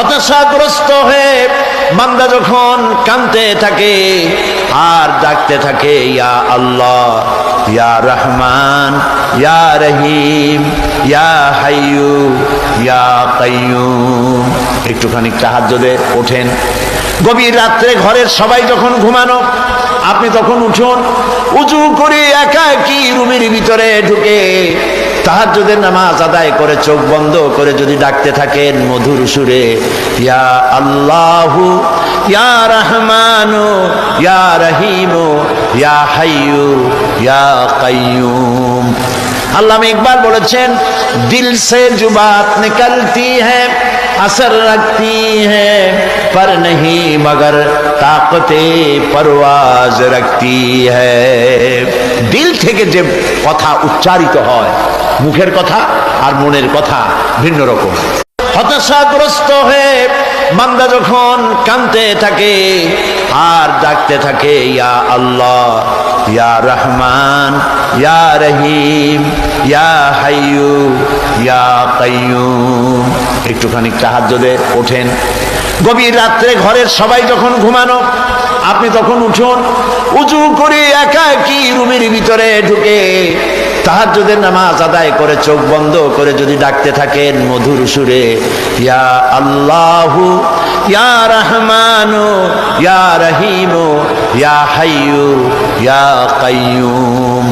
হতাশাগ্রস্ত হয়ে বান্দা যখন কাঁদতে থাকে আর ডাকতে থাকে, ইয়া আল্লাহ, ইয়া রহমান, ইয়া রহিম, ইয়া হাইয়ু, ইয়া কাইয়ুম। একটুখানি তাহাজ্জুদে ওঠেন। গভীর রাত্রে ঘরের সবাই যখন ঘুমানো, আপনি তখন উঠুন, উজু করে একাকী রুমের ভিতরে ঢুকে তাহাজ্জুদের নামাজ আদায় করে চোখ বন্ধ করে যদি ডাকতে থাকেন মধুর সুরে, ইয়া আল্লাহু, ইয়া রহমানু, ইয়া রহিমু, ইয়া হাইয়ু, ইয়া কাইয়ুম। আল্লামা ইকবাল বলেছেন, দিল সে जो बात निकलती है असर रखती है पर नहीं मगर ताकते परवाज रखती है। দিল থেকে যে কথা উচ্চারিত হয়, মুখের কথা আর মনের কথা ভিন্ন রকম। হতাশাগ্রস্ত হয়ে বান্দা যখন কাঁদতে থাকে আর ডাকতে থাকে, ইয়া আল্লাহ, ইয়া রহমান, ইয়া রহিম, ইয়া হাইয়ু, ইয়া কাইয়ুম। একটুখানি তাহাজ্জুদে ওঠেন। গভীর রাত্রে ঘরের সবাই যখন ঘুমানো, আপনি তখন উঠুন, উজু করে একাকী রুমের ভিতরে ঢুকে তাহাজ্জুদের নামাজ আদায় করে চোখ বন্ধ করে যদি ডাকতে থাকেন মধুর সুরে, ইয়া আল্লাহু, ইয়া রহমানু, ইয়া রহিমু, ইয়া হাইয়ু, ইয়া কাইয়ুম।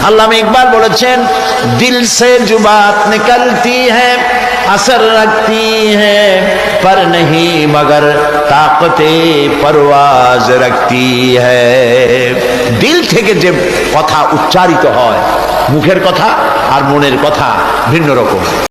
আল্লামা ইকবাল বলেছেন, দিল সে जो बात निकलती है असर रखती है पर नहीं मगर ताकते परवाज रखती है। দিল থেকে যে কথা উচ্চারিত হয়, মুখের কথা আর মনের কথা ভিন্ন রকম।